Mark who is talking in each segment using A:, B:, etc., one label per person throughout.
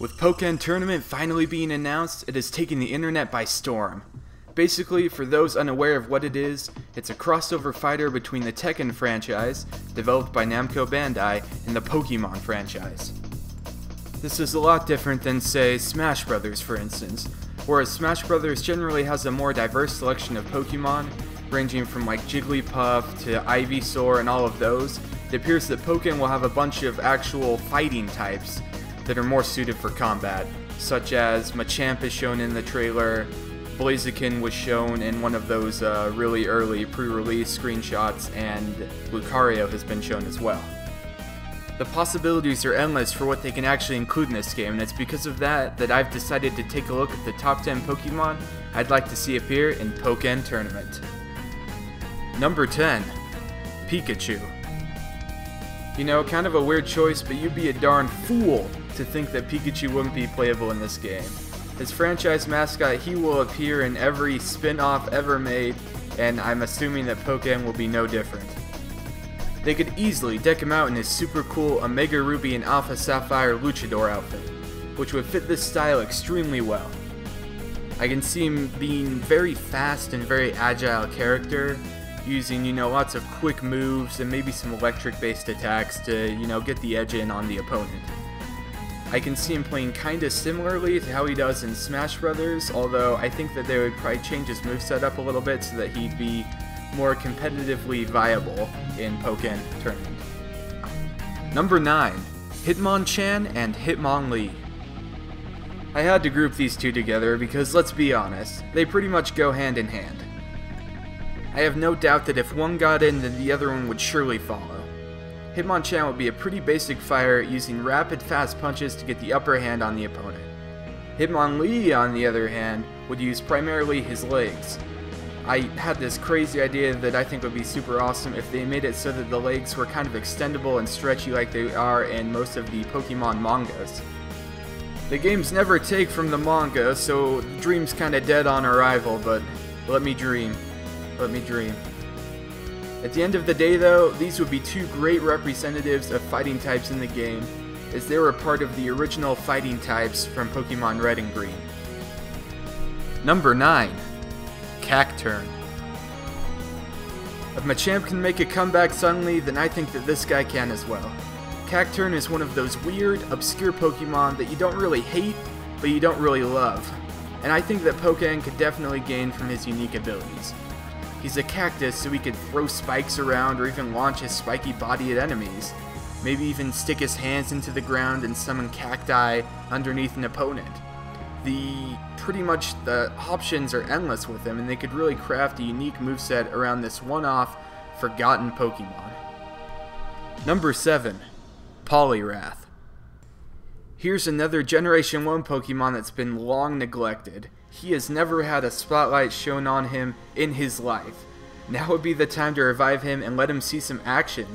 A: With Pokken Tournament finally being announced, it has taken the internet by storm. Basically, for those unaware of what it is, it's a crossover fighter between the Tekken franchise, developed by Namco Bandai, and the Pokemon franchise. This is a lot different than, say, Smash Bros. For instance, whereas Smash Bros. Generally has a more diverse selection of Pokemon, ranging from like Jigglypuff to Ivysaur and all of those. It appears that Pokken will have a bunch of actual fighting types that are more suited for combat, such as Machamp is shown in the trailer, Blaziken was shown in one of those really early pre-release screenshots, and Lucario has been shown as well. The possibilities are endless for what they can actually include in this game, and it's because of that I've decided to take a look at the top 10 Pokemon I'd like to see appear in Pokken Tournament. Number 10. Pikachu. You know, kind of a weird choice, but you'd be a darn fool to think that Pikachu wouldn't be playable in this game. As franchise mascot, he will appear in every spin-off ever made, and I'm assuming that Pokken will be no different. They could easily deck him out in his super cool Omega Ruby and Alpha Sapphire Luchador outfit, which would fit this style extremely well. I can see him being very fast and very agile character, using, lots of quick moves and maybe some electric-based attacks to, get the edge in on the opponent. I can see him playing kinda similarly to how he does in Smash Bros., although I think that they would probably change his moveset up a little bit so that he'd be more competitively viable in Pokken Tournament. Number 9. Hitmonchan and Hitmonlee. I had to group these two together because, let's be honest, they pretty much go hand in hand. I have no doubt that if one got in, then the other one would surely follow. Hitmonchan would be a pretty basic fighter, using rapid fast punches to get the upper hand on the opponent. Hitmonlee, on the other hand, would use primarily his legs. I had this crazy idea that I think would be super awesome if they made it so that the legs were kind of extendable and stretchy like they are in most of the Pokemon mangas. The games never take from the manga, so the dream's kinda dead on arrival, but let me dream. Let me dream. At the end of the day though, these would be two great representatives of fighting types in the game, as they were part of the original fighting types from Pokemon Red and Green. Number 9. Cacturn. If Machamp can make a comeback suddenly, then I think that this guy can as well. Cacturn is one of those weird, obscure Pokemon that you don't really hate, but you don't really love, and I think that Pokken could definitely gain from his unique abilities. He's a cactus, so he could throw spikes around or even launch his spiky body at enemies. Maybe even stick his hands into the ground and summon cacti underneath an opponent. Pretty much the options are endless with him, and they could really craft a unique moveset around this one-off, forgotten Pokemon. Number 7. Polywrath. Here's another Generation 1 Pokemon that's been long neglected. He has never had a spotlight shown on him in his life. Now would be the time to revive him and let him see some action.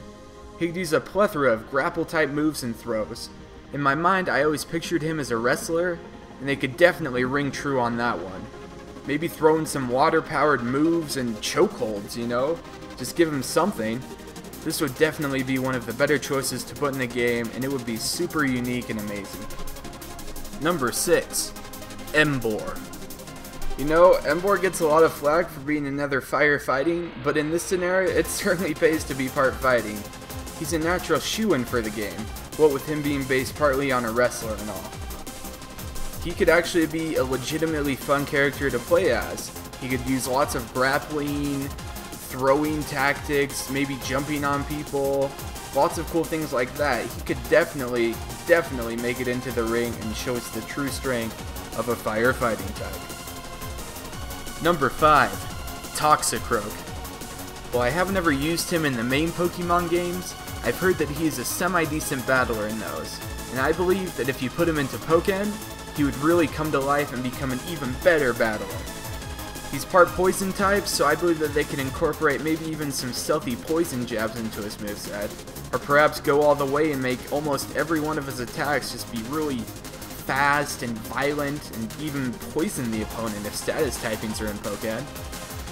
A: He could use a plethora of grapple-type moves and throws. In my mind, I always pictured him as a wrestler, and they could definitely ring true on that one. Maybe throw in some water-powered moves and chokeholds, Just give him something. This would definitely be one of the better choices to put in the game, and it would be super unique and amazing. Number 6. MBor. MBor gets a lot of flack for being another firefighting, but in this scenario, it certainly pays to be part fighting. He's a natural shoo-in for the game, what with him being based partly on a wrestler and all. He could actually be a legitimately fun character to play as. He could use lots of grappling, throwing tactics, maybe jumping on people, lots of cool things like that. He could definitely make it into the ring and show us the true strength of a firefighting type. Number 5. Toxicroak. While I haven't ever used him in the main Pokemon games, I've heard that he is a semi-decent battler in those, and I believe that if you put him into Pokken, he would really come to life and become an even better battler. He's part poison type, so I believe that they can incorporate maybe even some stealthy poison jabs into his moveset, or perhaps go all the way and make almost every one of his attacks just be really fast and violent, and even poison the opponent if status typings are in Pokken.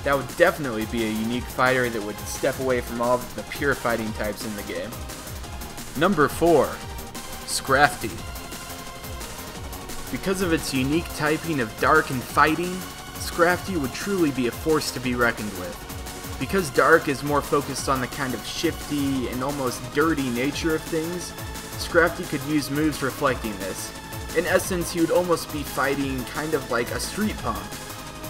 A: That would definitely be a unique fighter that would step away from all of the pure fighting types in the game. Number 4. Scrafty. Because of its unique typing of Dark and Fighting, Scrafty would truly be a force to be reckoned with. Because Dark is more focused on the kind of shifty and almost dirty nature of things, Scrafty could use moves reflecting this. In essence, he would almost be fighting kind of like a street punk.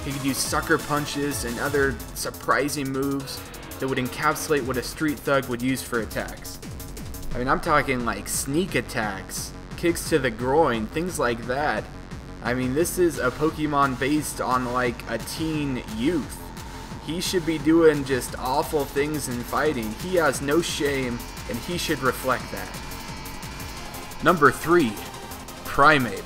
A: He could use sucker punches and other surprising moves that would encapsulate what a street thug would use for attacks. I mean, I'm talking like sneak attacks, kicks to the groin, things like that. I mean, this is a Pokemon based on like a teen youth. He should be doing just awful things in fighting. He has no shame, and he should reflect that. Number 3. Primate.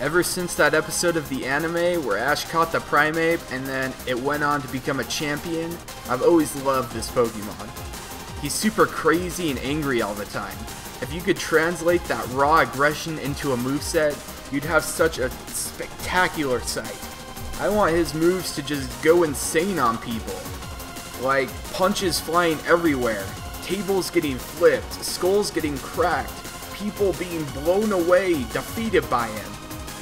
A: Ever since that episode of the anime where Ash caught the Primate and then it went on to become a champion, I've always loved this Pokemon. He's super crazy and angry all the time. If you could translate that raw aggression into a moveset, you'd have such a spectacular sight. I want his moves to just go insane on people. Like punches flying everywhere, tables getting flipped, skulls getting cracked, people being blown away, defeated by him.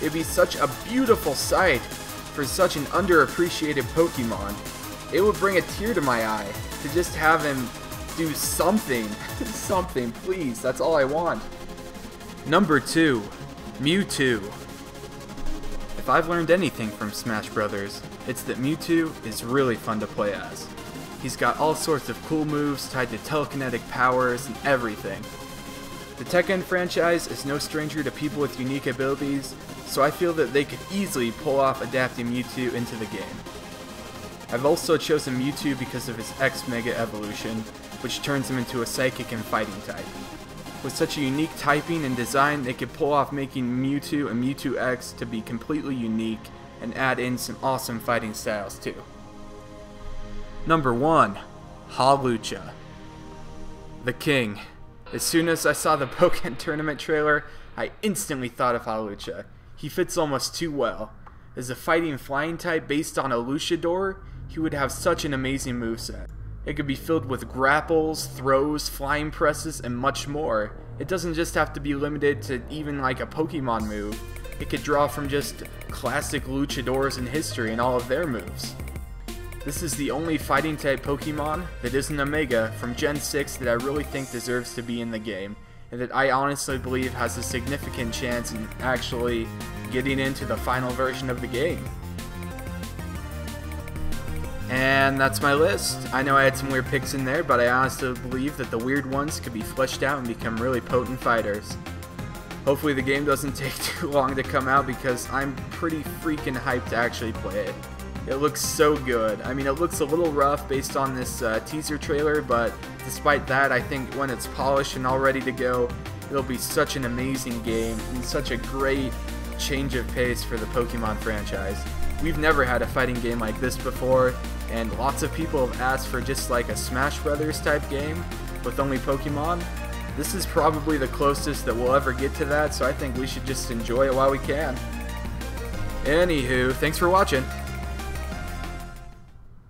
A: It'd be such a beautiful sight for such an underappreciated Pokemon. It would bring a tear to my eye to just have him do something. Something, please. That's all I want. Number 2. Mewtwo. If I've learned anything from Smash Bros., it's that Mewtwo is really fun to play as. He's got all sorts of cool moves tied to telekinetic powers and everything. The Tekken franchise is no stranger to people with unique abilities, so I feel that they could easily pull off adapting Mewtwo into the game. I've also chosen Mewtwo because of his X-Mega evolution, which turns him into a Psychic and Fighting type. With such a unique typing and design, they could pull off making Mewtwo and Mewtwo X to be completely unique and add in some awesome fighting styles too. Number 1. Lucha. The King. As soon as I saw the Pokken Tournament trailer, I instantly thought of Lucha. He fits almost too well. As a fighting flying type based on a Luchador, he would have such an amazing moveset. It could be filled with grapples, throws, flying presses, and much more. It doesn't just have to be limited to even like a Pokemon move. It could draw from just classic Luchadors in history and all of their moves. This is the only fighting type Pokemon that isn't a Mega from Gen 6 that I really think deserves to be in the game, and that I honestly believe has a significant chance in actually getting into the final version of the game. And that's my list. I know I had some weird picks in there, but I honestly believe that the weird ones could be fleshed out and become really potent fighters. Hopefully the game doesn't take too long to come out because I'm pretty freaking hyped to actually play it. It looks so good. I mean, it looks a little rough based on this teaser trailer, but despite that, I think when it's polished and all ready to go, it'll be such an amazing game and such a great change of pace for the Pokemon franchise. We've never had a fighting game like this before, and lots of people have asked for just like a Smash Brothers type game with only Pokemon. This is probably the closest that we'll ever get to that, so I think we should just enjoy it while we can. Anywho, thanks for watching.